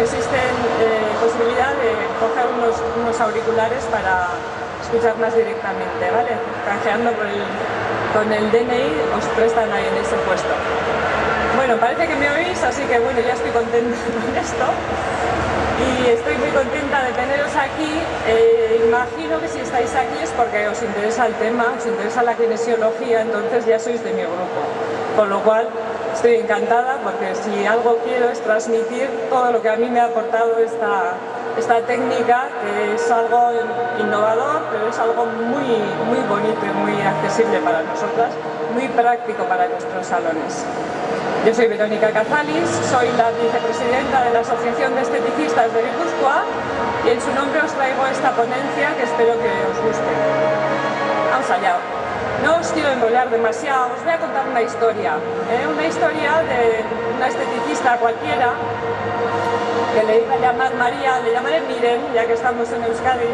existen posibilidad de coger unos auriculares para escuchar más directamente, ¿vale? Canjeando con el DNI os prestan ahí en ese puesto. Bueno, parece que me oís, así que bueno, ya estoy contenta con esto y estoy muy contenta de teneros aquí. Imagino que si estáis aquí es porque os interesa el tema, os interesa la kinesiología, entonces ya sois de mi grupo, con lo cual estoy encantada porque si algo quiero es transmitir todo lo que a mí me ha aportado esta técnica, que es algo innovador, pero es algo muy bonito y muy accesible para nosotras, muy práctico para nuestros salones. Yo soy Verónica Cazalis, soy la vicepresidenta de la Asociación de Esteticistas de Guipúzcoa y en su nombre os traigo esta ponencia que espero que os guste. Vamos allá. No os quiero enrollar demasiado, os voy a contar una historia de una esteticista cualquiera que le iba a llamar María, le llamaré Miren, ya que estamos en Euskadi.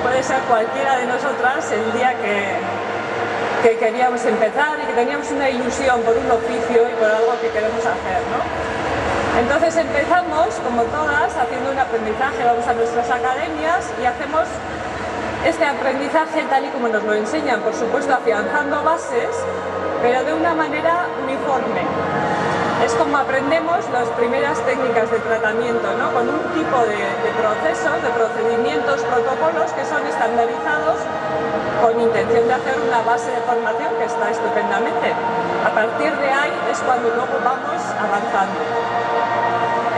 Puede ser cualquiera de nosotras el día que queríamos empezar y que teníamos una ilusión por un oficio y por algo que queremos hacer, ¿no? Entonces empezamos, como todas, haciendo un aprendizaje, vamos a nuestras academias y hacemos este aprendizaje tal y como nos lo enseñan, por supuesto afianzando bases, pero de una manera uniforme. Es como aprendemos las primeras técnicas de tratamiento, ¿no? Con un tipo de procesos, de procedimientos, protocolos que son estandarizados con intención de hacer una base de formación que está estupendamente. A partir de ahí es cuando luego vamos avanzando.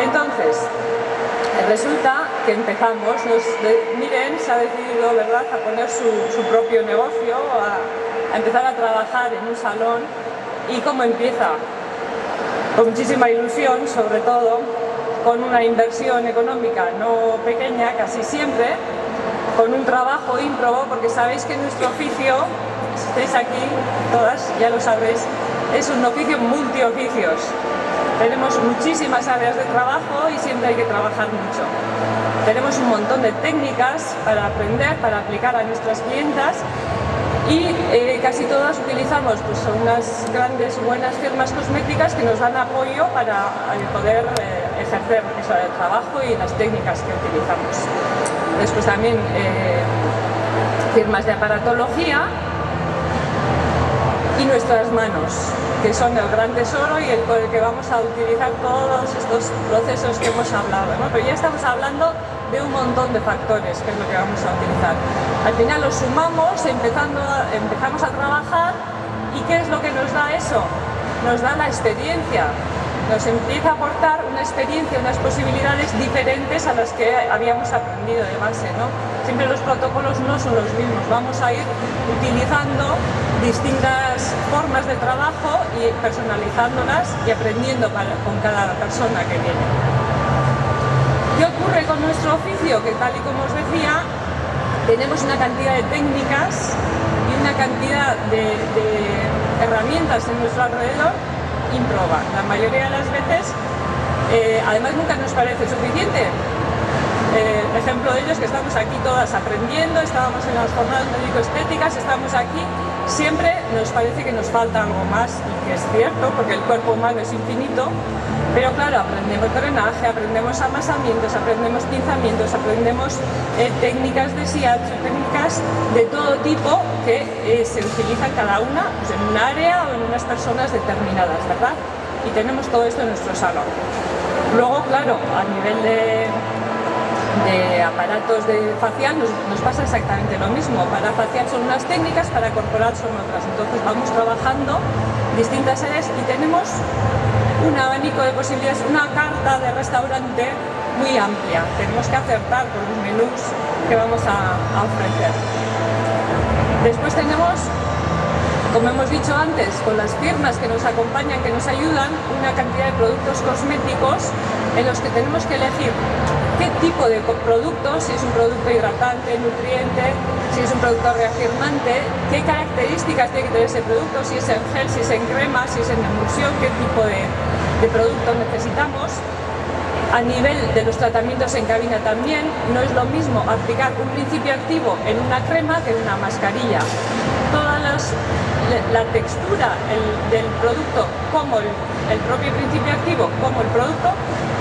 Entonces, resulta que empezamos, Miren se ha decidido, ¿verdad?, a poner su propio negocio, a empezar a trabajar en un salón. ¿Y cómo empieza? Con muchísima ilusión, sobre todo, con una inversión económica no pequeña, casi siempre, con un trabajo ímprobo, porque sabéis que nuestro oficio, si estáis aquí, todas, ya lo sabréis, es un oficio multioficios. Tenemos muchísimas áreas de trabajo y siempre hay que trabajar mucho. Tenemos un montón de técnicas para aprender, para aplicar a nuestras clientas y casi todas utilizamos pues, unas grandes buenas firmas cosméticas que nos dan apoyo para poder ejercer el trabajo y las técnicas que utilizamos. Después también firmas de aparatología y nuestras manos, que son el gran tesoro y con el que vamos a utilizar todos estos procesos que hemos hablado, ¿no? Pero ya estamos hablando de un montón de factores, que es lo que vamos a utilizar. Al final los sumamos, empezamos a trabajar, ¿y qué es lo que nos da eso? Nos da la experiencia, nos empieza a aportar una experiencia, unas posibilidades diferentes a las que habíamos aprendido de base, ¿no? Siempre los protocolos no son los mismos, vamos a ir utilizando distintas formas de trabajo y personalizándolas y aprendiendo con cada persona que viene. ¿Qué ocurre con nuestro oficio? Que tal y como os decía, tenemos una cantidad de técnicas y una cantidad de herramientas en nuestro alrededor ímproba. La mayoría de las veces, además nunca nos parece suficiente. Ejemplo de ello es que estamos aquí todas aprendiendo, estábamos en las jornadas médico-estéticas, estamos aquí, siempre nos parece que nos falta algo más, y que es cierto, porque el cuerpo humano es infinito, pero claro, aprendemos drenaje, aprendemos amasamientos, aprendemos pinzamientos, aprendemos técnicas de shiatsu, técnicas de todo tipo que se utilizan cada una pues, en un área o en unas personas determinadas, ¿verdad? Y tenemos todo esto en nuestro salón. Luego, claro, a nivel de aparatos de facial nos pasa exactamente lo mismo. Para facial son unas técnicas, para corporal son otras. Entonces vamos trabajando distintas áreas y tenemos un abanico de posibilidades, una carta de restaurante muy amplia. Tenemos que acertar con los menús que vamos a ofrecer. Después tenemos, como hemos dicho antes, con las firmas que nos acompañan, que nos ayudan, una cantidad de productos cosméticos en los que tenemos que elegir qué tipo de producto, si es un producto hidratante, nutriente, si es un producto reafirmante, qué características tiene que tener ese producto, si es en gel, si es en crema, si es en emulsión, qué tipo de producto necesitamos. A nivel de los tratamientos en cabina también, no es lo mismo aplicar un principio activo en una crema que en una mascarilla. Toda la textura del producto, como el propio principio activo como el producto,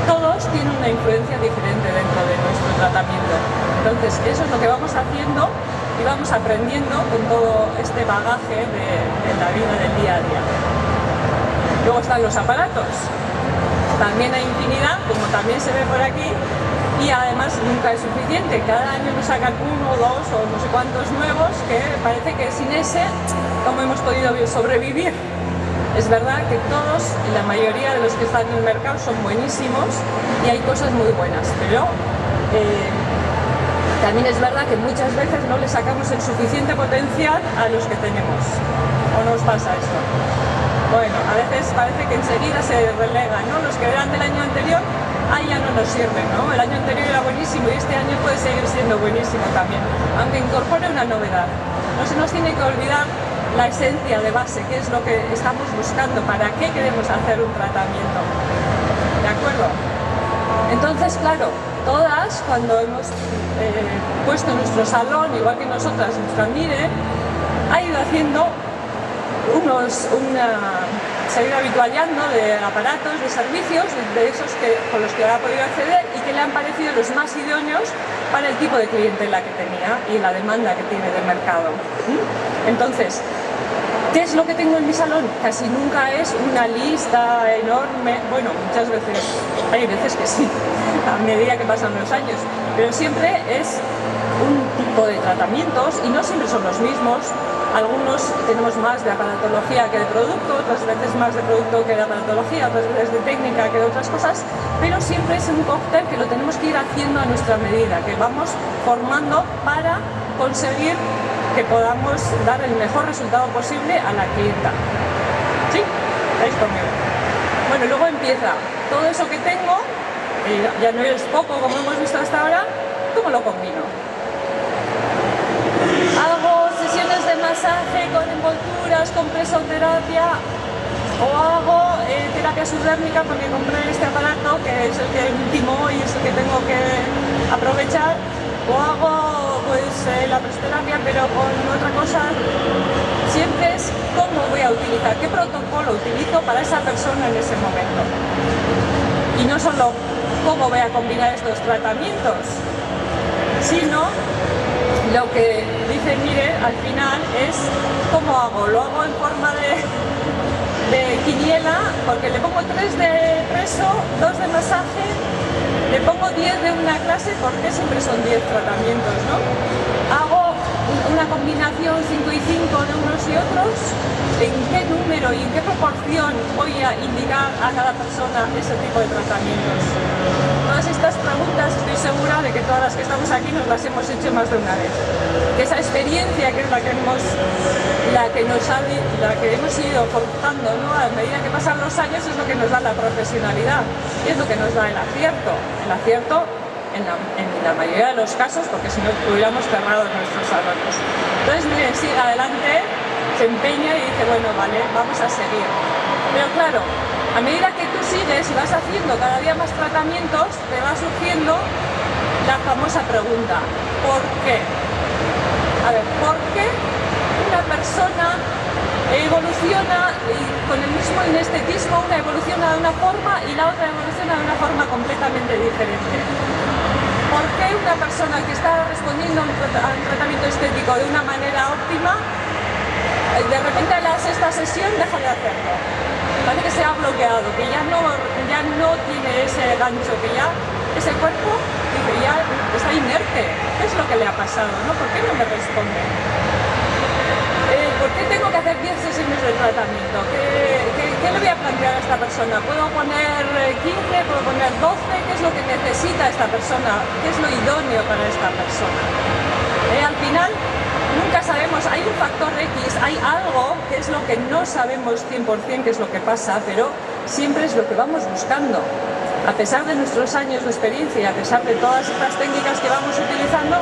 todos tienen una influencia diferente dentro de nuestro tratamiento. Entonces, eso es lo que vamos haciendo y vamos aprendiendo con todo este bagaje de la vida del día a día. Luego están los aparatos. También hay infinidad, como también se ve por aquí, y además nunca es suficiente. Cada año nos sacan uno, dos o no sé cuántos nuevos que parece que sin ese, ¿cómo hemos podido sobrevivir? Es verdad que todos, la mayoría de los que están en el mercado son buenísimos y hay cosas muy buenas, pero también es verdad que muchas veces no le sacamos el suficiente potencial a los que tenemos. ¿O nos pasa esto? Bueno, a veces parece que enseguida se relegan, ¿no? Los que eran del año anterior, ya no nos sirven, ¿no? El año anterior era buenísimo y este año puede seguir siendo buenísimo también, aunque incorpore una novedad. No se nos tiene que olvidar la esencia de base, qué es lo que estamos buscando, para qué queremos hacer un tratamiento. ¿De acuerdo? Entonces, claro, todas, cuando hemos puesto nuestro salón, igual que nosotras, nuestra Mire, ha ido haciendo se ha ido habituallando de aparatos, de servicios, de esos con los que ha podido acceder y que le han parecido los más idóneos para el tipo de clientela que tenía y la demanda que tiene del mercado. Entonces, ¿qué es lo que tengo en mi salón? Casi nunca es una lista enorme, bueno, muchas veces, hay veces que sí, a medida que pasan los años, pero siempre es un tipo de tratamientos y no siempre son los mismos. Algunos tenemos más de aparatología que de producto, otras veces más de producto que de aparatología, otras veces de técnica que de otras cosas, pero siempre es un cóctel que lo tenemos que ir haciendo a nuestra medida, que vamos formando para conseguir que podamos dar el mejor resultado posible a la clienta. ¿Sí? ¿Estáis conmigo? Bueno, luego empieza todo eso que tengo, ya no es poco como hemos visto hasta ahora, ¿cómo lo combino? Hago sesiones de masaje con envolturas, con presoterapia, o hago terapia subdérmica porque compré este aparato que es el que último y es el que tengo que aprovechar, o hago pues la presoterapia pero con otra cosa. Siempre es cómo voy a utilizar, qué protocolo utilizo para esa persona en ese momento. Y no solo cómo voy a combinar estos tratamientos, sino lo que dice Mire al final es cómo hago. Lo hago en forma de quiniela, porque le pongo 3 de preso, 2 de masaje, le pongo 10 de una clase, porque siempre son 10 tratamientos, ¿no? Hago una combinación 5 y 5 de unos y otros. ¿En qué número y en qué proporción voy a indicar a cada persona ese tipo de tratamientos? Todas estas preguntas estoy segura de que todas las que estamos aquí nos las hemos hecho más de una vez. Que esa experiencia que es la que hemos ido forjando, ¿no? A medida que pasan los años es lo que nos da la profesionalidad y es lo que nos da el acierto. El acierto en la mayoría de los casos, porque si no hubiéramos cerrado nuestros salones. Entonces, miren, sigue adelante, se empeña y dice, bueno, vale, vamos a seguir. Pero claro, a medida que tú sigues y vas haciendo cada día más tratamientos, te va surgiendo la famosa pregunta, ¿por qué? A ver, ¿por qué una persona evoluciona con el mismo inestetismo, una evoluciona de una forma y la otra evoluciona de una forma completamente diferente? ¿Por qué una persona que está respondiendo a un tratamiento estético de una manera óptima, de repente a la 6ª sesión deja de hacerlo? Parece que se ha bloqueado, que ya no tiene ese gancho, que ya ese cuerpo ya está inerte. ¿Qué es lo que le ha pasado? ¿No? ¿Por qué no me responde? ¿Por qué tengo que hacer 10 sesiones de tratamiento? ¿Qué le voy a plantear a esta persona? ¿Puedo poner 15? ¿Puedo poner 12? ¿Qué es lo que necesita esta persona? ¿Qué es lo idóneo para esta persona? Al final, nunca sabemos, hay un factor X, hay algo que es lo que no sabemos 100% qué es lo que pasa, pero siempre es lo que vamos buscando. A pesar de nuestros años de experiencia, a pesar de todas estas técnicas que vamos utilizando,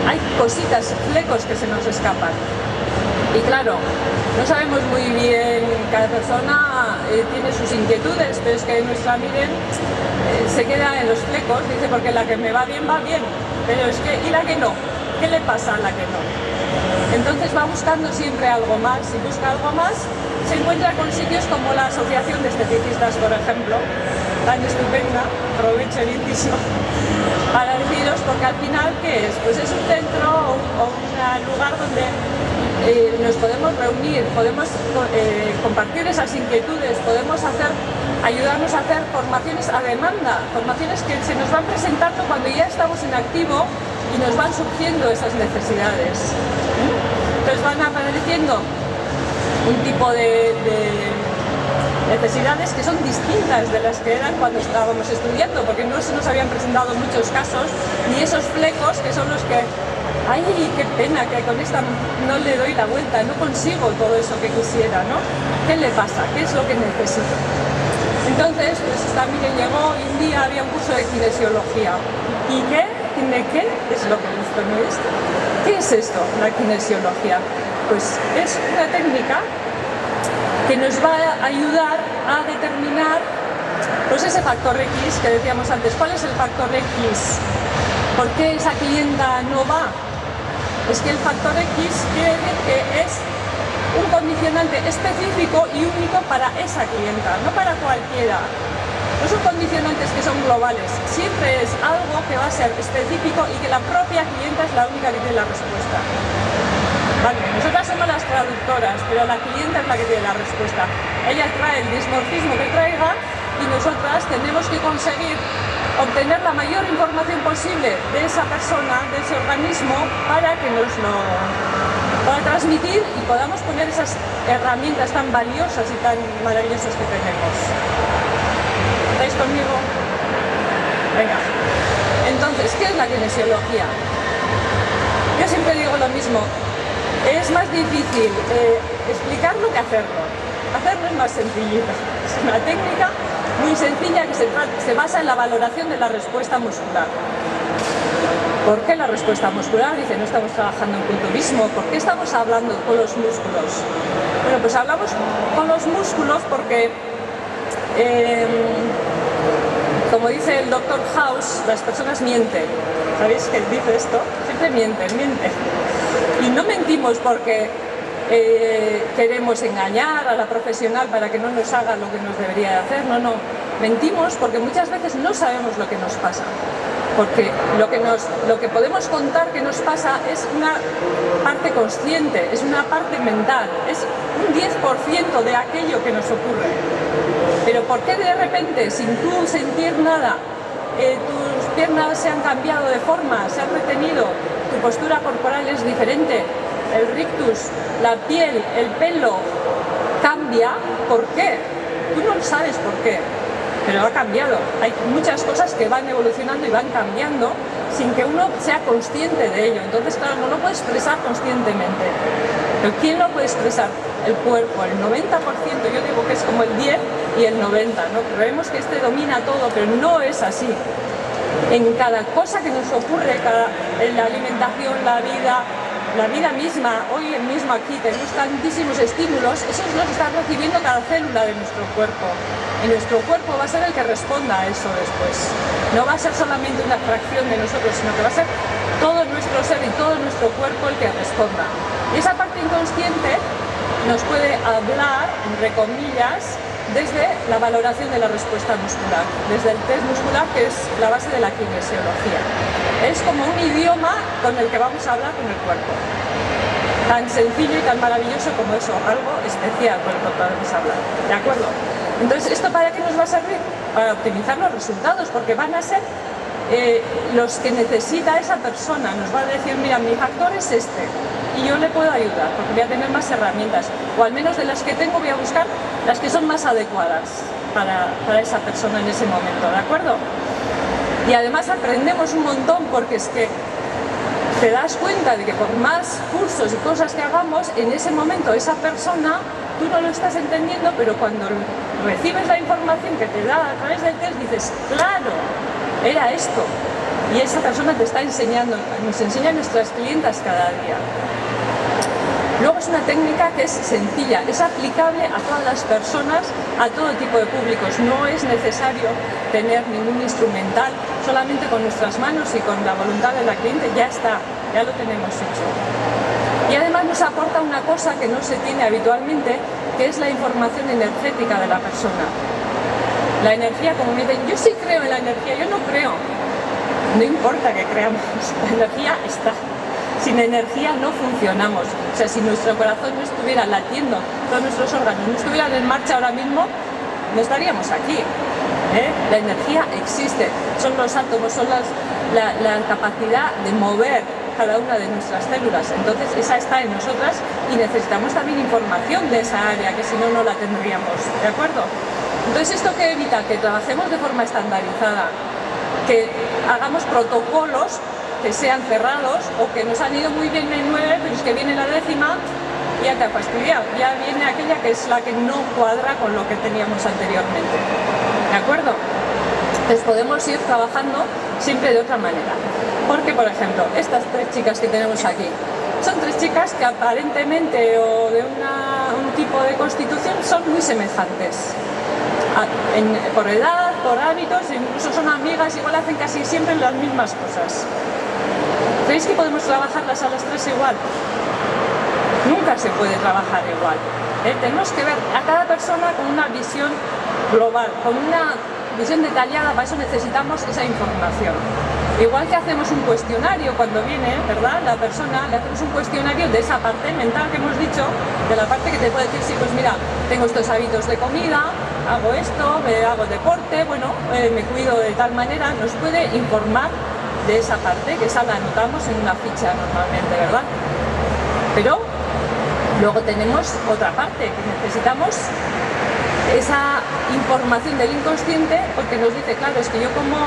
hay cositas, flecos que se nos escapan. Y claro, no sabemos muy bien, cada persona tiene sus inquietudes, pero es que nuestra Miren se queda en los flecos, dice, porque la que me va bien, pero es que, ¿y la que no? ¿Qué le pasa a la que no? Entonces va buscando siempre algo más, si busca algo más, se encuentra con sitios como la Asociación de Esteticistas, por ejemplo, tan estupenda, aprovecho el inciso para deciros, porque al final, ¿qué es? Pues es un centro o un lugar donde nos podemos reunir, podemos compartir esas inquietudes, podemos ayudarnos a hacer formaciones a demanda, formaciones que se nos van presentando cuando ya estamos en activo y nos van surgiendo esas necesidades. Entonces van apareciendo un tipo de necesidades que son distintas de las que eran cuando estábamos estudiando, porque no se nos habían presentado muchos casos, ni esos flecos que son los que, ¡ay, qué pena que con esta no le doy la vuelta, no consigo todo eso que quisiera, ¿no? ¿Qué le pasa? ¿Qué es lo que necesito? Entonces, pues también llegó y un día había un curso de kinesiología. ¿Y qué? ¿Qué es lo que no es? ¿Qué es esto, la kinesiología? Pues es una técnica que nos va a ayudar a determinar pues ese factor X que decíamos antes. ¿Cuál es el factor X? ¿Por qué esa clienta no va? Es que el factor X quiere decir que es un condicionante específico y único para esa clienta, no para cualquiera. No son condicionantes que son globales, siempre es algo que va a ser específico y que la propia clienta es la única que tiene la respuesta. Vale, nosotras somos las traductoras, pero la clienta es la que tiene la respuesta. Ella trae el dismorfismo que traiga y nosotras tenemos que conseguir obtener la mayor información posible de esa persona, de ese organismo, para que nos lo pueda transmitir y podamos poner esas herramientas tan valiosas y tan maravillosas que tenemos. ¿Estáis conmigo? Venga. Entonces, ¿qué es la kinesiología? Yo siempre digo lo mismo. Es más difícil explicarlo que hacerlo. Hacerlo es más sencillito. Es una técnica muy sencilla que se basa en la valoración de la respuesta muscular. ¿Por qué la respuesta muscular? Dice, no estamos trabajando en culturismo. ¿Por qué estamos hablando con los músculos? Bueno, pues hablamos con los músculos porque, como dice el Dr. House, las personas mienten. ¿Sabéis que dice esto? Siempre mienten. Y no mentimos porque queremos engañar a la profesional para que no nos haga lo que nos debería de hacer, no. Mentimos porque muchas veces no sabemos lo que nos pasa. Porque lo que podemos contar que nos pasa es una parte consciente, es una parte mental, es un 10% de aquello que nos ocurre. Pero ¿por qué de repente, sin tú sentir nada, tus piernas se han cambiado de forma, se han retenido, tu postura corporal es diferente, el rictus, la piel, el pelo cambia? ¿Por qué? Tú no sabes por qué, pero ha cambiado. Hay muchas cosas que van evolucionando y van cambiando sin que uno sea consciente de ello. Entonces, claro, no lo puede expresar conscientemente. ¿Pero quién lo puede expresar? El cuerpo, el 90%, yo digo que es como el 10 y el 90, ¿no? Creemos que este domina todo, pero no es así. En cada cosa que nos ocurre, en la alimentación, la vida misma, hoy mismo aquí tenemos tantísimos estímulos, esos los está recibiendo cada célula de nuestro cuerpo. Y nuestro cuerpo va a ser el que responda a eso después. No va a ser solamente una fracción de nosotros, sino que va a ser todo nuestro ser y todo nuestro cuerpo el que responda. Y esa parte inconsciente nos puede hablar, entre comillas, desde la valoración de la respuesta muscular, desde el test muscular, que es la base de la kinesiología. Es como un idioma con el que vamos a hablar con el cuerpo. Tan sencillo y tan maravilloso como eso, algo especial con el que podemos hablar. ¿De acuerdo? Entonces, ¿esto para qué nos va a servir? Para optimizar los resultados, porque van a ser los que necesita esa persona. Nos va a decir, mira, mi factor es este, y yo le puedo ayudar, porque voy a tener más herramientas, o al menos de las que tengo voy a buscar las que son más adecuadas para esa persona en ese momento, ¿de acuerdo? Y además aprendemos un montón, porque es que te das cuenta de que por más cursos y cosas que hagamos, en ese momento esa persona, tú no lo estás entendiendo, pero cuando recibes la información que te da a través del test, dices, claro, era esto. Y esa persona te está enseñando, nos enseña a nuestras clientas cada día. Luego es una técnica que es sencilla, es aplicable a todas las personas, a todo tipo de públicos. No es necesario tener ningún instrumental, solamente con nuestras manos y con la voluntad de la cliente ya está, ya lo tenemos hecho. Y además nos aporta una cosa que no se tiene habitualmente, que es la información energética de la persona. La energía, como me dicen, yo sí creo en la energía, yo no creo. No importa que creamos, la energía está. Sin energía no funcionamos. O sea, si nuestro corazón no estuviera latiendo, todos nuestros órganos no estuvieran en marcha ahora mismo, no estaríamos aquí. La energía existe, son los átomos, son la capacidad de mover cada una de nuestras células. Entonces esa está en nosotras y necesitamos también información de esa área, que si no, no la tendríamos, ¿de acuerdo? Entonces, ¿esto qué evita? Que trabajemos de forma estandarizada, que hagamos protocolos que sean cerrados, o que nos han ido muy bien en 9, pero es que viene la 10ª y ya te ha fastidiado, ya viene aquella que es la que no cuadra con lo que teníamos anteriormente, ¿de acuerdo? Entonces podemos ir trabajando siempre de otra manera, porque por ejemplo, estas 3 chicas que tenemos aquí, son 3 chicas que aparentemente o de un tipo de constitución son muy semejantes, por edad, por hábitos, incluso son amigas, igual hacen casi siempre las mismas cosas. ¿Creéis que podemos trabajarlas a las 3 igual? Nunca se puede trabajar igual. Tenemos que ver a cada persona con una visión global, con una visión detallada. Para eso necesitamos esa información. Igual que hacemos un cuestionario cuando viene, ¿verdad? La persona, le hacemos un cuestionario de esa parte mental que hemos dicho, de la parte que te puede decir, sí, pues mira, tengo estos hábitos de comida, hago esto, hago deporte, bueno, me cuido de tal manera, nos puede informar de esa parte, que esa la anotamos en una ficha normalmente, ¿verdad? Pero luego tenemos otra parte, que necesitamos esa información del inconsciente, porque nos dice, claro, es que yo como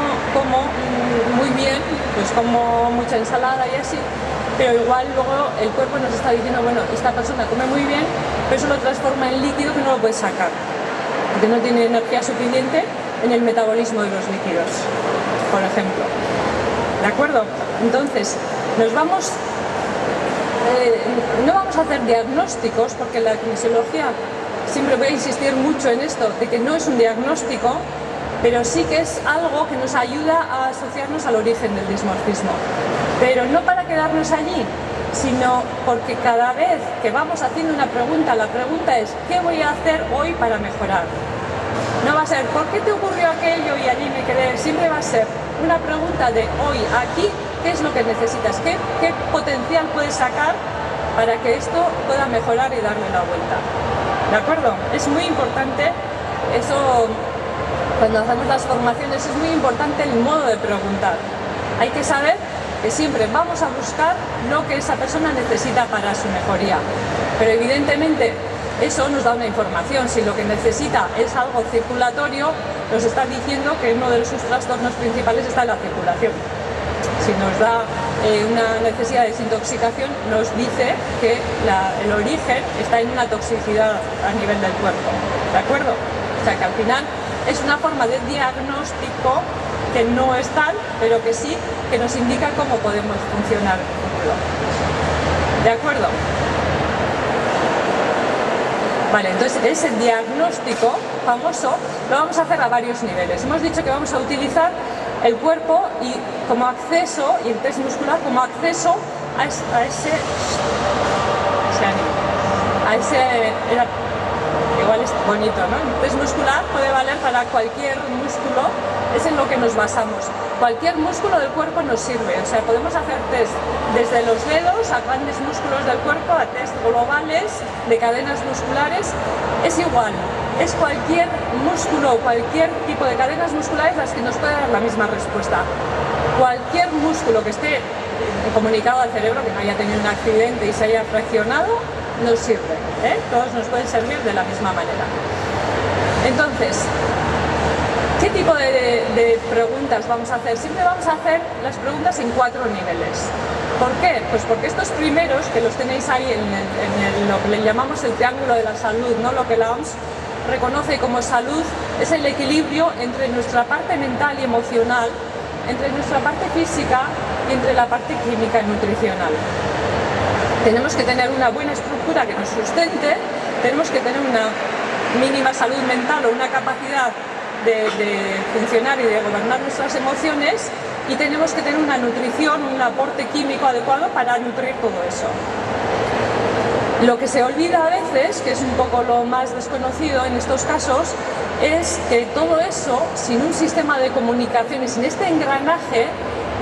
muy bien, pues como mucha ensalada y así, pero igual luego el cuerpo nos está diciendo, bueno, esta persona come muy bien, pero eso lo transforma en líquido que no lo puede sacar, porque no tiene energía suficiente en el metabolismo de los líquidos, por ejemplo. ¿De acuerdo? Entonces, no vamos a hacer diagnósticos, porque la kinesiología, siempre voy a insistir mucho en esto, de que no es un diagnóstico, pero sí que es algo que nos ayuda a asociarnos al origen del dismorfismo. Pero no para quedarnos allí, sino porque cada vez que vamos haciendo una pregunta, la pregunta es, ¿qué voy a hacer hoy para mejorar? No va a ser, ¿por qué te ocurrió aquello y allí me quedé? Siempre va a ser una pregunta de hoy, aquí, ¿qué es lo que necesitas? ¿Qué potencial puedes sacar para que esto pueda mejorar y darle la vuelta? ¿De acuerdo? Es muy importante eso, cuando hacemos las formaciones, es muy importante el modo de preguntar. Hay que saber que siempre vamos a buscar lo que esa persona necesita para su mejoría. Pero evidentemente eso nos da una información. Si lo que necesita es algo circulatorio, nos está diciendo que uno de sus trastornos principales está en la circulación. Si nos da una necesidad de desintoxicación, nos dice que el origen está en una toxicidad a nivel del cuerpo, ¿de acuerdo? O sea que al final es una forma de diagnóstico que no es tal, pero que sí que nos indica cómo podemos funcionar en el futuro. ¿De acuerdo? Vale, entonces ese diagnóstico famoso lo vamos a hacer a varios niveles. Hemos dicho que vamos a utilizar el cuerpo y como acceso, y el test muscular como acceso a ese ánimo, igual es bonito, ¿no? El test muscular puede valer para cualquier músculo, es en lo que nos basamos. Cualquier músculo del cuerpo nos sirve, o sea, podemos hacer test desde los dedos a grandes músculos del cuerpo, a test globales de cadenas musculares, es igual. Es cualquier músculo, cualquier tipo de cadenas musculares las que nos puede dar la misma respuesta. Cualquier músculo que esté comunicado al cerebro, que no haya tenido un accidente y se haya fraccionado, nos sirve, ¿eh? Todos nos pueden servir de la misma manera. Entonces, ¿qué tipo de preguntas vamos a hacer? Siempre vamos a hacer las preguntas en 4 niveles. ¿Por qué? Pues porque estos primeros, que los tenéis ahí en lo que le llamamos el triángulo de la salud, ¿no? Lo que la OMS reconoce como salud es el equilibrio entre nuestra parte mental y emocional, entre nuestra parte física y entre la parte química y nutricional. Tenemos que tener una buena estructura que nos sustente, tenemos que tener una mínima salud mental o una capacidad de funcionar y de gobernar nuestras emociones, y tenemos que tener una nutrición, un aporte químico adecuado para nutrir todo eso. Lo que se olvida a veces, que es un poco lo más desconocido en estos casos, es que todo eso, sin un sistema de comunicación y sin este engranaje,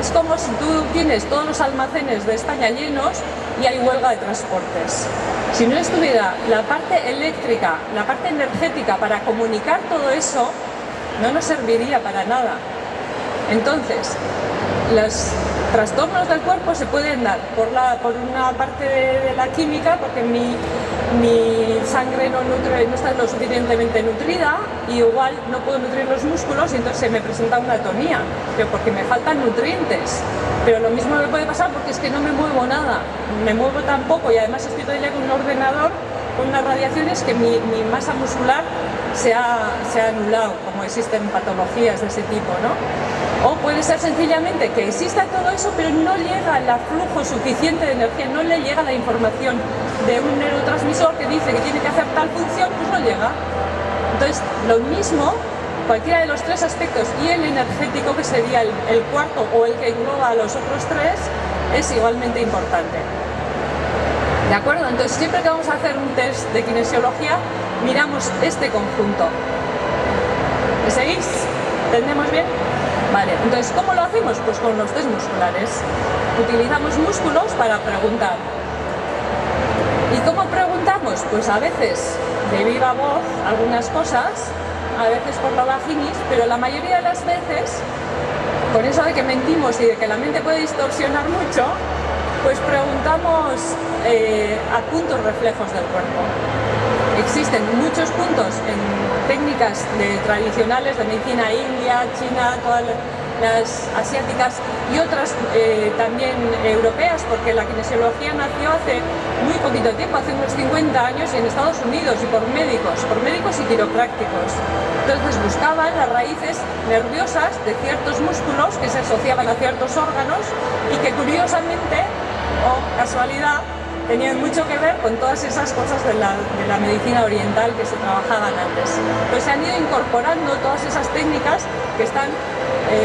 es como si tú tienes todos los almacenes de España llenos y hay huelga de transportes. Si no estuviera la parte eléctrica, la parte energética para comunicar todo eso, no nos serviría para nada. Entonces, los trastornos del cuerpo se pueden dar por una parte de la química, porque mi sangre no está lo suficientemente nutrida y igual no puedo nutrir los músculos y entonces se me presenta una atonía, pero porque me faltan nutrientes. Pero lo mismo me puede pasar porque es que no me muevo nada, me muevo tan poco y además estoy todo el día con un ordenador, con unas radiaciones que mi masa muscular se ha anulado, como existen patologías de ese tipo, ¿no? O puede ser sencillamente que exista todo eso, pero no llega el flujo suficiente de energía, no le llega la información de un neurotransmisor que dice que tiene que hacer tal función, pues no llega. Entonces, lo mismo, cualquiera de los tres aspectos, y el energético, que sería el cuarto o el que engloba a los otros tres, es igualmente importante. ¿De acuerdo? Entonces, siempre que vamos a hacer un test de kinesiología, miramos este conjunto. ¿Me seguís? ¿Entendemos bien? Vale, entonces, ¿cómo lo hacemos? Pues con los test musculares. Utilizamos músculos para preguntar. ¿Y cómo preguntamos? Pues a veces de viva voz algunas cosas, a veces por la vaginis, pero la mayoría de las veces, con eso de que mentimos y de que la mente puede distorsionar mucho, pues preguntamos a puntos reflejos del cuerpo. Existen muchos puntos en técnicas tradicionales de medicina india, china, todas las asiáticas y otras también europeas, porque la kinesiología nació hace muy poquito tiempo, hace unos 50 años, y en Estados Unidos, y por médicos y quiroprácticos. Entonces buscaban las raíces nerviosas de ciertos músculos que se asociaban a ciertos órganos y que curiosamente, o casualidad, tenían mucho que ver con todas esas cosas de la medicina oriental que se trabajaban antes. Pues se han ido incorporando todas esas técnicas que están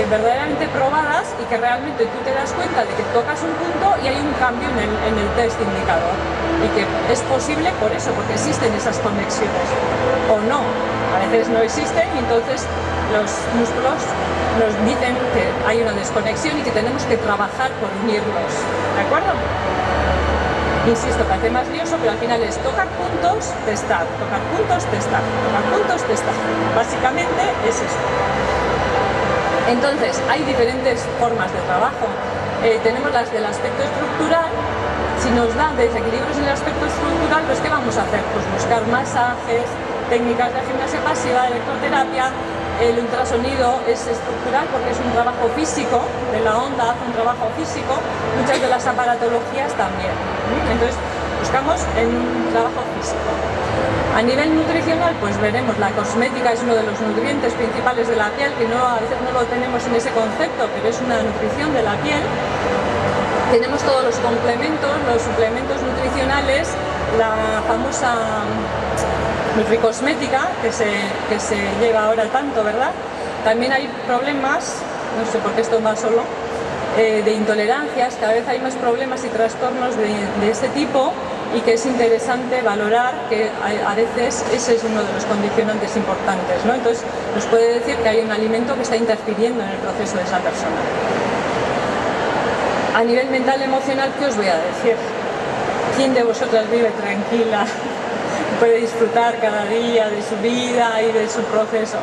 verdaderamente probadas y que realmente tú te das cuenta de que tocas un punto y hay un cambio en el test indicador. Y que es posible por eso, porque existen esas conexiones. O no, a veces no existen y entonces los músculos nos dicen que hay una desconexión y que tenemos que trabajar por unirlos. ¿De acuerdo? Insisto, parece más lioso, pero al final es tocar puntos, testar, tocar puntos, testar, tocar puntos, testar. Básicamente es esto. Entonces, hay diferentes formas de trabajo. Tenemos las del aspecto estructural. Si nos dan desequilibrios en el aspecto estructural, pues ¿qué vamos a hacer? Pues buscar masajes, técnicas de gimnasia pasiva, electroterapia. El ultrasonido es estructural porque es un trabajo físico, de la onda hace un trabajo físico, muchas de las aparatologías también. Entonces buscamos en un trabajo físico. A nivel nutricional, pues veremos, la cosmética es uno de los nutrientes principales de la piel, que a veces no lo tenemos en ese concepto, pero es una nutrición de la piel. Tenemos todos los complementos, los suplementos nutricionales, la famosa nutricosmética que se lleva ahora tanto, ¿verdad? También hay problemas, no sé por qué esto va solo, de intolerancias, cada vez hay más problemas y trastornos de este tipo, y que es interesante valorar que a veces ese es uno de los condicionantes importantes, ¿no? Entonces nos puede decir que hay un alimento que está interfiriendo en el proceso de esa persona. A nivel mental emocional, ¿qué os voy a decir? ¿Quién de vosotras vive tranquila? Puede disfrutar cada día de su vida y de su proceso?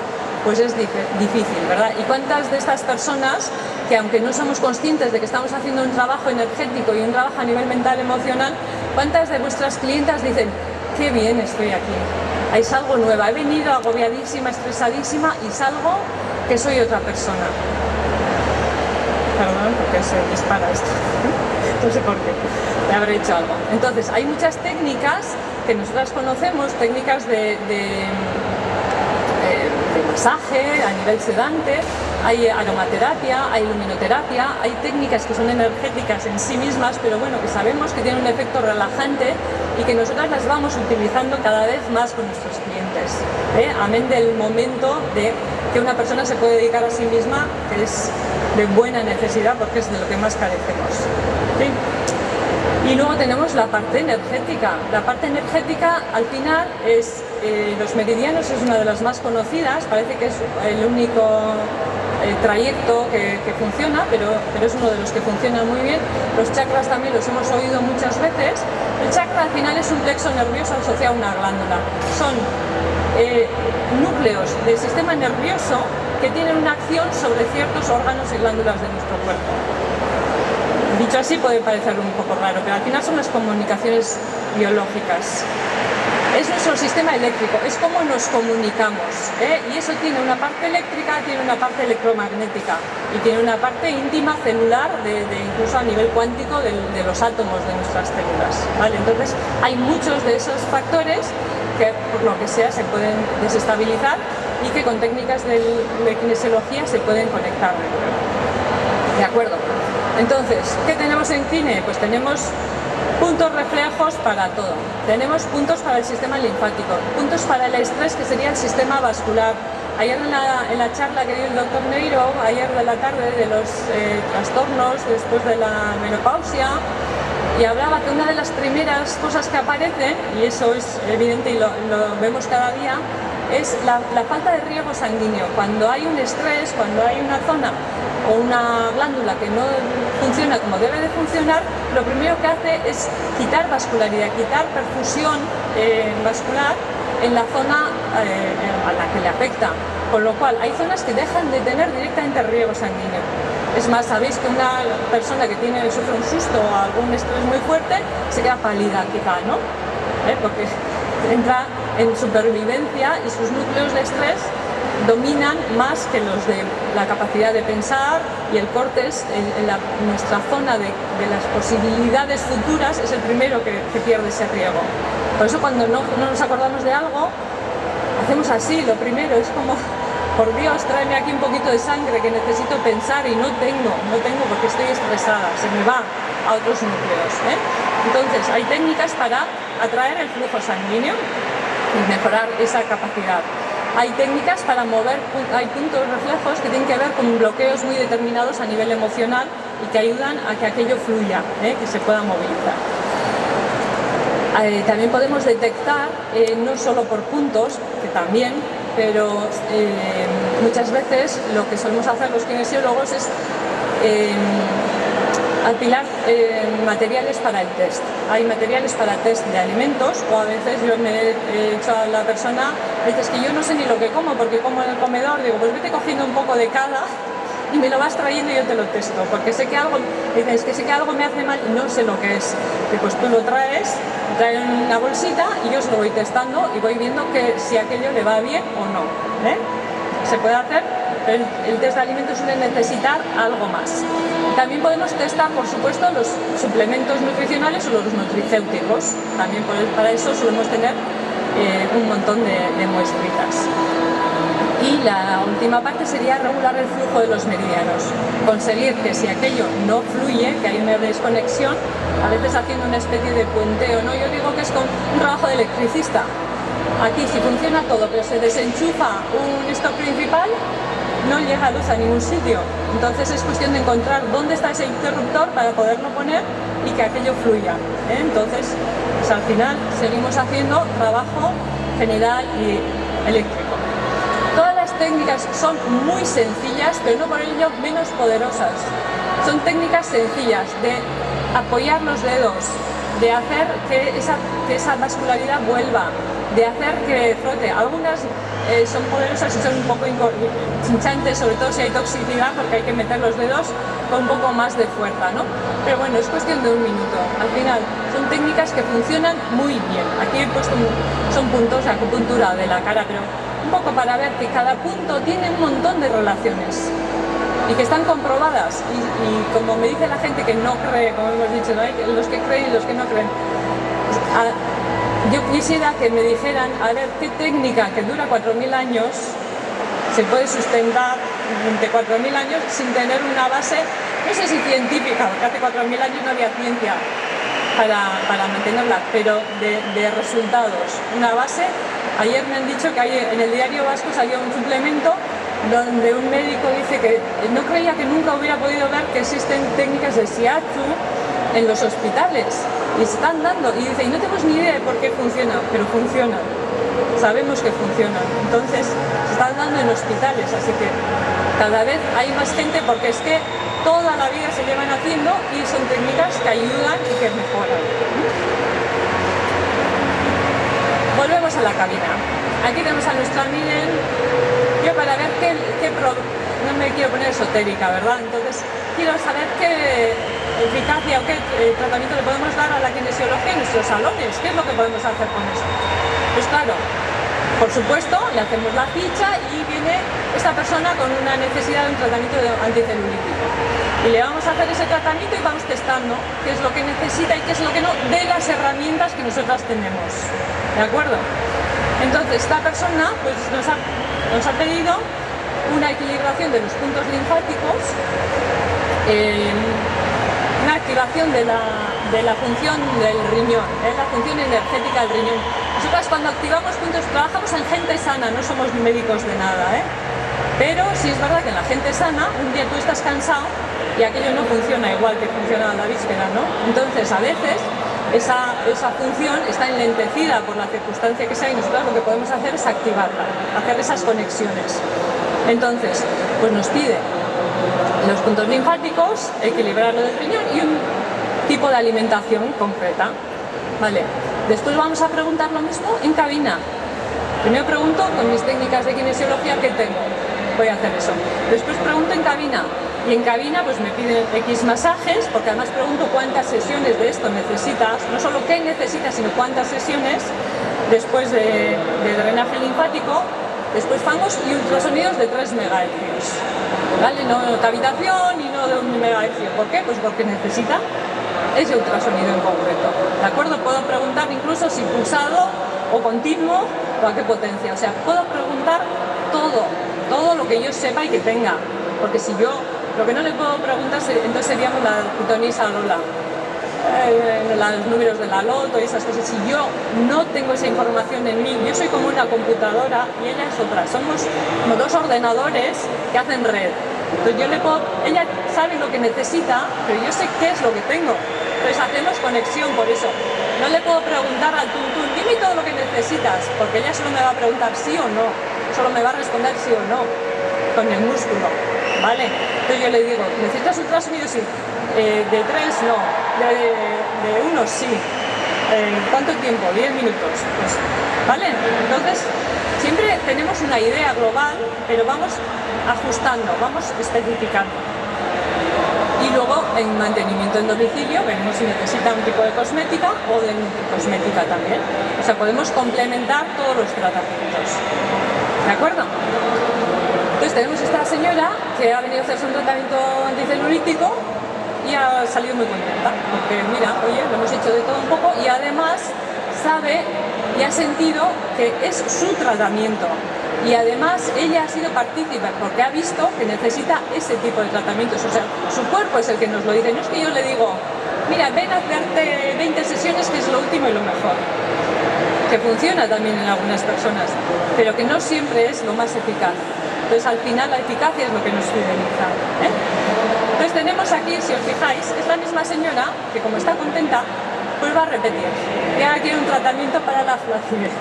Pues es difícil, ¿verdad? ¿Y cuántas de estas personas, que aunque no somos conscientes de que estamos haciendo un trabajo energético y un trabajo a nivel mental emocional, cuántas de vuestras clientas dicen, qué bien estoy aquí, ahí salgo nueva, he venido agobiadísima, estresadísima y salgo que soy otra persona? Perdón, porque se dispara esto. No sé por qué, le habré hecho algo. Entonces, hay muchas técnicas que nosotras conocemos, técnicas de masaje a nivel sedante, hay aromaterapia, hay luminoterapia, hay técnicas que son energéticas en sí mismas, pero bueno, que sabemos que tienen un efecto relajante y que nosotras las vamos utilizando cada vez más con nuestros clientes. Amén del momento de que una persona se puede dedicar a sí misma, que es de buena necesidad porque es de lo que más carecemos. ¿Sí? Y luego tenemos la parte energética. La parte energética, al final, es los meridianos, es una de las más conocidas, parece que es el único trayecto que funciona, pero es uno de los que funciona muy bien. Los chakras también los hemos oído muchas veces. El chakra al final es un plexo nervioso asociado a una glándula. Son núcleos del sistema nervioso que tienen una acción sobre ciertos órganos y glándulas de nuestro cuerpo. Dicho así puede parecer un poco raro, pero al final son las comunicaciones biológicas. Es nuestro sistema eléctrico, es cómo nos comunicamos, y eso tiene una parte eléctrica, tiene una parte electromagnética y tiene una parte íntima celular, incluso a nivel cuántico de los átomos de nuestras células, ¿vale? Entonces hay muchos de esos factores que por lo que sea se pueden desestabilizar y que con técnicas de kinesiología se pueden conectar de nuevo. ¿De acuerdo? Entonces, ¿qué tenemos en Kine? Pues tenemos puntos reflejos para todo. Tenemos puntos para el sistema linfático, puntos para el estrés, que sería el sistema vascular. Ayer en la charla que dio el doctor Neiro, ayer de la tarde, de los trastornos después de la menopausia, y hablaba que una de las primeras cosas que aparecen, y eso es evidente y lo vemos cada día, es la falta de riego sanguíneo. Cuando hay un estrés, cuando hay una zona o una glándula que no funciona como debe de funcionar, lo primero que hace es quitar vascularidad, quitar perfusión vascular en la zona a la que le afecta. Con lo cual, hay zonas que dejan de tener directamente riego sanguíneo. Es más, sabéis que una persona que sufre un susto o algún estrés muy fuerte se queda pálida quizá, ¿no? Porque entra en supervivencia y sus núcleos de estrés dominan más que los de la capacidad de pensar, y el córtex, nuestra zona de las posibilidades futuras, es el primero que pierde ese riego. Por eso cuando no nos acordamos de algo, hacemos así, lo primero es como, por Dios, tráeme aquí un poquito de sangre que necesito pensar y no tengo porque estoy estresada, se me va a otros núcleos. Entonces hay técnicas para atraer el flujo sanguíneo y mejorar esa capacidad. Hay técnicas para mover, hay puntos reflejos que tienen que ver con bloqueos muy determinados a nivel emocional y que ayudan a que aquello fluya, que se pueda movilizar. También podemos detectar, no solo por puntos, que también, pero muchas veces lo que solemos hacer los kinesiólogos es apilar materiales para el test. Hay materiales para test de alimentos, o a veces yo me he dicho a la persona, dices que yo no sé ni lo que como porque como en el comedor, digo, pues vete cogiendo un poco de cada y me lo vas trayendo y yo te lo testo, porque sé que algo, dices que sé que algo me hace mal y no sé lo que es. Y pues tú lo traes en una bolsita y yo os lo voy testando y voy viendo que si aquello le va bien o no. Se puede hacer, pero el test de alimentos suele necesitar algo más. También podemos testar, por supuesto, los suplementos nutricionales o los nutricéuticos. También para eso solemos tener un montón de muestritas. Y la última parte sería regular el flujo de los meridianos. Conseguir que si aquello no fluye, que hay una desconexión, a veces haciendo una especie de puenteo, ¿no? Yo digo que es como un trabajo de electricista. Aquí si funciona todo, pero se desenchufa un stop principal, no llega luz a ningún sitio. Entonces es cuestión de encontrar dónde está ese interruptor para poderlo poner y que aquello fluya. Entonces, pues al final seguimos haciendo trabajo general y eléctrico. Todas las técnicas son muy sencillas, pero no por ello menos poderosas. Son técnicas sencillas de apoyar los dedos, de hacer que esa vascularidad vuelva, de hacer que frote. Algunas son poderosas y son un poco hinchantes, sobre todo si hay toxicidad, porque hay que meter los dedos con un poco más de fuerza, ¿no? Pero bueno, es cuestión de un minuto. Al final son técnicas que funcionan muy bien. Aquí he puesto son puntos de acupuntura de la cara, pero un poco para ver que cada punto tiene un montón de relaciones y que están comprobadas. Y como me dice la gente que no cree, como hemos dicho, ¿no? Hay los que creen y los que no creen. Yo quisiera que me dijeran, a ver, qué técnica que dura 4.000 años se puede sustentar durante 4.000 años sin tener una base, no sé si científica, porque hace 4.000 años no había ciencia para mantenerla, pero de resultados. Una base, ayer me han dicho que en el Diario Vasco salió un suplemento donde un médico dice que no creía que nunca hubiera podido ver que existen técnicas de shiatsu en los hospitales y se están dando, y dice, y no tenemos ni idea de por qué funciona, pero funciona, sabemos que funciona. Entonces se están dando en hospitales, así que cada vez hay más gente, porque es que toda la vida se llevan haciendo y son técnicas que ayudan y que mejoran. Volvemos a la cabina. Aquí tenemos a nuestra Miren. Yo, para ver no me quiero poner esotérica, ¿verdad? Entonces quiero saber qué eficacia o qué tratamiento le podemos dar a la kinesiología en nuestros salones. ¿Qué es lo que podemos hacer con eso? Pues claro, por supuesto, le hacemos la ficha y viene esta persona con una necesidad de un tratamiento anticelulítico. Y le vamos a hacer ese tratamiento y vamos testando qué es lo que necesita y qué es lo que no, de las herramientas que nosotras tenemos. ¿De acuerdo? Entonces, esta persona pues, nos ha pedido una equilibración de los puntos linfáticos, una activación de la función del riñón, la función energética del riñón. Nosotras, cuando activamos puntos, trabajamos en gente sana, no somos médicos de nada, pero sí es verdad que en la gente sana, un día tú estás cansado y aquello no funciona igual que funcionaba la víspera, ¿no? Entonces, a veces esa función está enlentecida por la circunstancia que sea y nosotros lo que podemos hacer es activarla, hacer esas conexiones. Entonces, pues nos pide los puntos linfáticos, equilibrarlo del riñón y un tipo de alimentación concreta. Vale. Después vamos a preguntar lo mismo en cabina. Primero pregunto con mis técnicas de kinesiología qué tengo. Voy a hacer eso. Después pregunto en cabina. Y en cabina pues me piden X masajes, porque además pregunto cuántas sesiones de esto necesitas, no solo qué necesitas, sino cuántas sesiones, después de drenaje linfático, después fangos y ultrasonidos de 3 MHz. ¿Vale? No cavitación y no de 1 MHz. ¿Por qué? Pues porque necesita ese ultrasonido en concreto. ¿De acuerdo? Puedo preguntar incluso si pulsado o continuo o a qué potencia. O sea, puedo preguntar todo lo que yo sepa y que tenga. Porque si yo, lo que no le puedo preguntar, entonces seríamos la pitonisa Lola, los números de la loto y esas cosas. Si yo no tengo esa información en mí, yo soy como una computadora y ella es otra. Somos como 2 ordenadores que hacen red. Entonces ella sabe lo que necesita, pero yo sé qué es lo que tengo. Entonces hacemos conexión por eso. No le puedo preguntar al tuntún, dime todo lo que necesitas, porque ella solo me va a preguntar sí o no. Solo me va a responder sí o no, con el músculo. ¿Vale? Entonces yo le digo, ¿necesitas ultrasonido? Sí. De 3 no. De 1 sí. ¿Cuánto tiempo? 10 minutos. Pues, ¿vale? Entonces, siempre tenemos una idea global, pero vamos ajustando, vamos especificando. Y luego, en mantenimiento en domicilio, vemos si necesita un tipo de cosmética o de cosmética también. O sea, podemos complementar todos los tratamientos. ¿De acuerdo? Entonces tenemos esta señora que ha venido a hacerse un tratamiento anticelulítico y ha salido muy contenta, porque mira, oye, lo hemos hecho de todo un poco y además sabe y ha sentido que es su tratamiento. Y además ella ha sido partícipe porque ha visto que necesita ese tipo de tratamientos. O sea, su cuerpo es el que nos lo dice. No es que yo le digo, mira, ven a hacerte 20 sesiones que es lo último y lo mejor. Que funciona también en algunas personas, pero que no siempre es lo más eficaz. Entonces al final la eficacia es lo que nos fideliza. Entonces tenemos aquí, si os fijáis, es la misma señora que como está contenta, pues va a repetir. Y ahora quiere un tratamiento para la flacidez.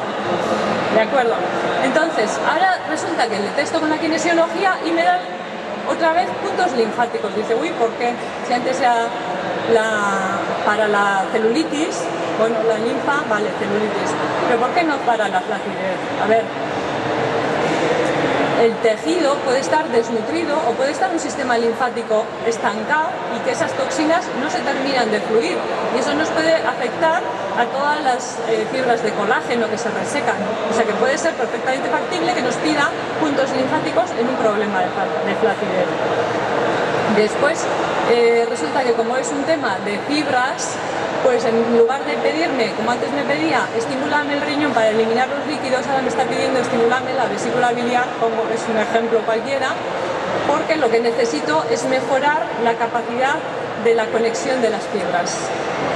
¿De acuerdo? Entonces, ahora resulta que le testo con la kinesiología y me dan otra vez puntos linfáticos. Dice, uy, ¿por qué? Si antes era para la celulitis, bueno, la linfa, vale, celulitis. Pero ¿por qué no para la flacidez? A ver, el tejido puede estar desnutrido o puede estar un sistema linfático estancado y que esas toxinas no se terminan de fluir. Y eso nos puede afectar a todas las fibras de colágeno que se resecan. O sea que puede ser perfectamente factible que nos pida puntos linfáticos en un problema de flacidez. Después resulta que como es un tema de fibras, pues en lugar de pedirme, como antes me pedía, estimúlame el riñón para eliminar los líquidos, ahora me está pidiendo estimúlame la vesícula biliar, como es un ejemplo cualquiera, porque lo que necesito es mejorar la capacidad de la conexión de las fibras.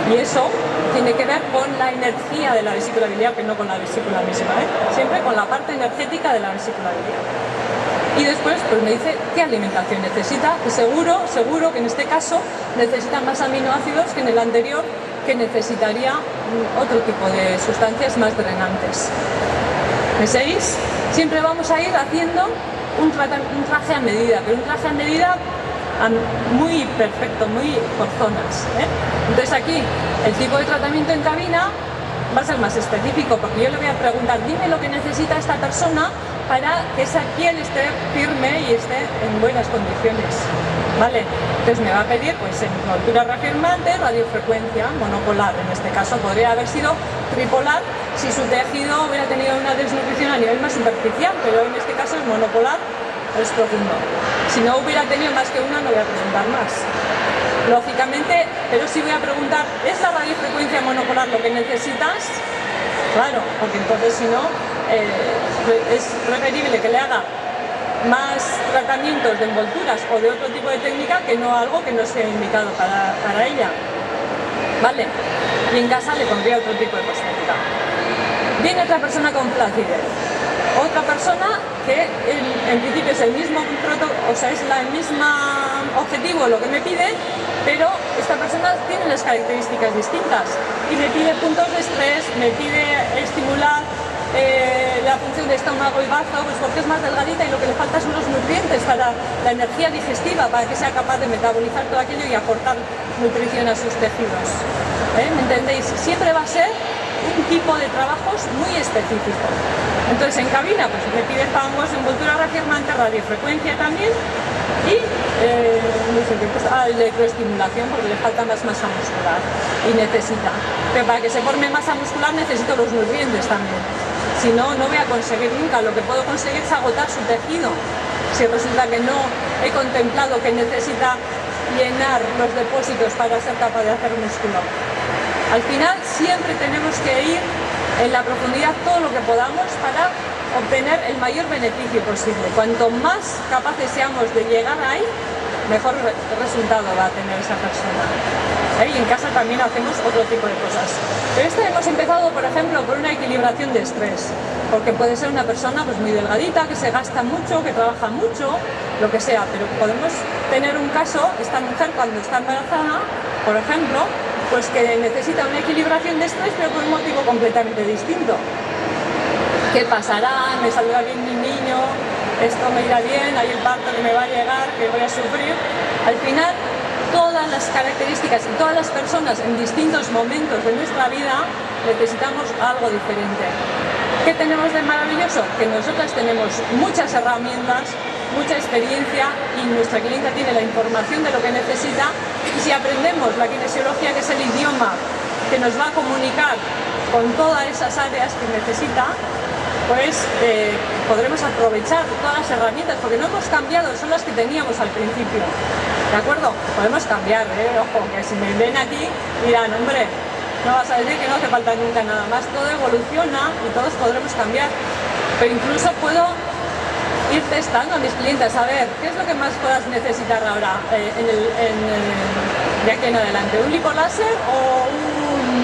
Y eso tiene que ver con la energía de la vesícula biliar, que no con la vesícula misma, siempre con la parte energética de la vesícula biliar. Y después pues me dice qué alimentación necesita, y seguro que en este caso necesita más aminoácidos que en el anterior, que necesitaría otro tipo de sustancias más drenantes. ¿Me seguís? Siempre vamos a ir haciendo un traje a medida, pero un traje a medida muy perfecto, muy por zonas, ¿eh? Entonces aquí el tipo de tratamiento en cabina va a ser más específico, porque yo le voy a preguntar, dime lo que necesita esta persona para que esa piel esté firme y esté en buenas condiciones, ¿vale? Entonces me va a pedir, pues, envoltura reafirmante, radiofrecuencia, monopolar. En este caso podría haber sido tripolar si su tejido hubiera tenido una desnutrición a nivel más superficial, pero en este caso es monopolar, es profundo. Si no hubiera tenido más que una, no voy a preguntar más. Lógicamente, pero sí voy a preguntar, ¿es la radiofrecuencia monopolar lo que necesitas? Claro, porque entonces si no, es preferible que le haga más tratamientos de envolturas o de otro tipo de técnica que no algo que no sea indicado para ella. ¿Vale? Y en casa le pondría otro tipo de cosmética. Viene otra persona con flacidez. Otra persona que en principio es el mismo o sea, es el mismo objetivo lo que me pide, pero esta persona tiene las características distintas y me pide puntos de estrés, me pide estimular la función de estómago y bazo, pues porque es más delgadita y lo que le falta son los nutrientes para la energía digestiva, para que sea capaz de metabolizar todo aquello y aportar nutrición a sus tejidos. ¿Me entendéis? Siempre va a ser un tipo de trabajos muy específico. Entonces en cabina pues me pide fangos, envoltura reafirmante, radiofrecuencia también y no sé qué, pues, electroestimulación porque le falta más masa muscular y necesita. Pero para que se forme masa muscular necesito los nutrientes también. Si no, no voy a conseguir nunca. Lo que puedo conseguir es agotar su tejido. Si resulta que no he contemplado que necesita llenar los depósitos para ser capaz de hacer músculo. Al final siempre tenemos que ir en la profundidad todo lo que podamos para obtener el mayor beneficio posible. Cuanto más capaces seamos de llegar ahí, mejor resultado va a tener esa persona. Y en casa también hacemos otro tipo de cosas. Pero hemos empezado, por ejemplo, por una equilibración de estrés, porque puede ser una persona pues, muy delgadita, que se gasta mucho, que trabaja mucho, lo que sea, pero podemos tener un caso, esta mujer cuando está embarazada, por ejemplo, pues que necesita una equilibración de estrés, pero por un motivo completamente distinto. ¿Qué pasará? ¿Me saldrá bien mi niño? ¿Esto me irá bien? ¿Hay el parto que me va a llegar? ¿Que voy a sufrir? Al final, todas las características y todas las personas en distintos momentos de nuestra vida necesitamos algo diferente. ¿Qué tenemos de maravilloso? Que nosotras tenemos muchas herramientas, mucha experiencia y nuestra clienta tiene la información de lo que necesita, y si aprendemos la kinesiología, que es el idioma que nos va a comunicar con todas esas áreas que necesita, pues podremos aprovechar todas las herramientas, porque no hemos cambiado, son las que teníamos al principio, ¿de acuerdo? Podemos cambiar, ojo, que si me ven aquí dirán, hombre, no vas a decir que no hace falta nunca nada más, todo evoluciona y todos podremos cambiar, pero incluso puedo ir testando a mis clientes, a ver, ¿qué es lo que más puedas necesitar ahora de aquí en adelante? ¿Un lipoláser o un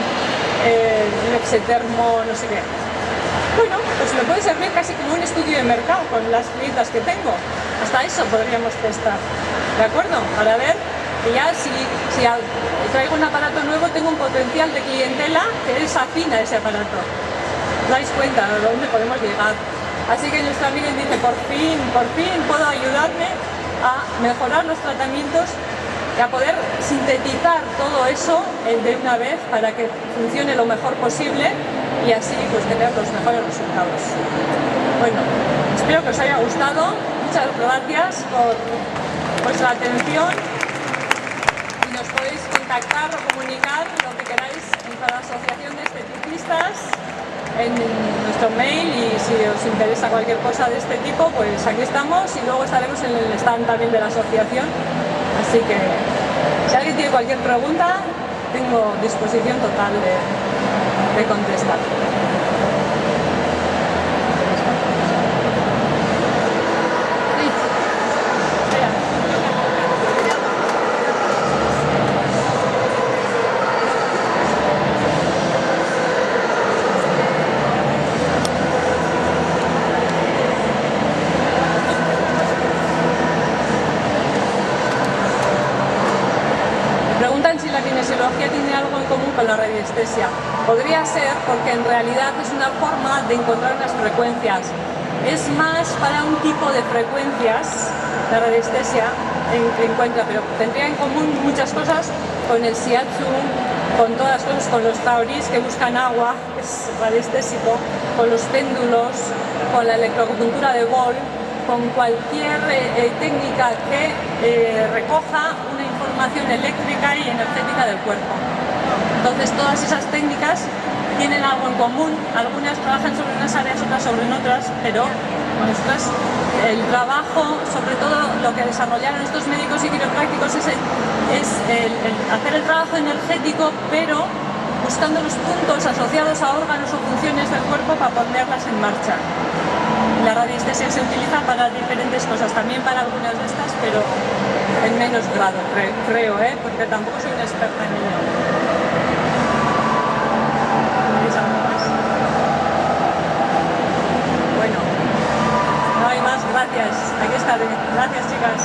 exetermo no sé qué? Bueno, pues me puede servir casi como un estudio de mercado con las clientas que tengo. Hasta eso podríamos testar, ¿de acuerdo? Para ver que ya si traigo un aparato nuevo tengo un potencial de clientela que es afín a ese aparato. ¿Os dais cuenta de dónde podemos llegar? Así que nuestra amiga dice, por fin puedo ayudarme a mejorar los tratamientos y a poder sintetizar todo eso de una vez para que funcione lo mejor posible y así pues tener los mejores resultados. Bueno, espero que os haya gustado. Muchas gracias por vuestra atención y nos podéis contactar o comunicar lo que queráis en la Asociación de Esteticistas en nuestro mail, y si os interesa cualquier cosa de este tipo, pues aquí estamos, y luego estaremos en el stand también de la asociación. Así que si alguien tiene cualquier pregunta, tengo disposición total de contestar. radiología tiene algo en común con la radiestesia. Podría ser porque en realidad es una forma de encontrar unas frecuencias. Es más para un tipo de frecuencias, la radiestesia encuentra, pero tendría en común muchas cosas con el shiatsu, con todas las cosas, con los taoris que buscan agua, que es radiestésico, con los péndulos, con la electroacupuntura de Boll, con cualquier técnica que recoja una información eléctrica y energética del cuerpo. Entonces todas esas técnicas tienen algo en común, algunas trabajan sobre unas áreas, otras sobre otras, pero nosotros el trabajo, sobre todo lo que desarrollaron estos médicos y quiroprácticos es hacer el trabajo energético, pero buscando los puntos asociados a órganos o funciones del cuerpo para ponerlas en marcha. La radiestesia se utiliza para diferentes cosas, también para algunas de estas, pero en menos grado, creo, porque tampoco soy una experta en ello. ¿Tenéis algo más? Bueno, no hay más, gracias. Aquí estaré. Gracias, chicas.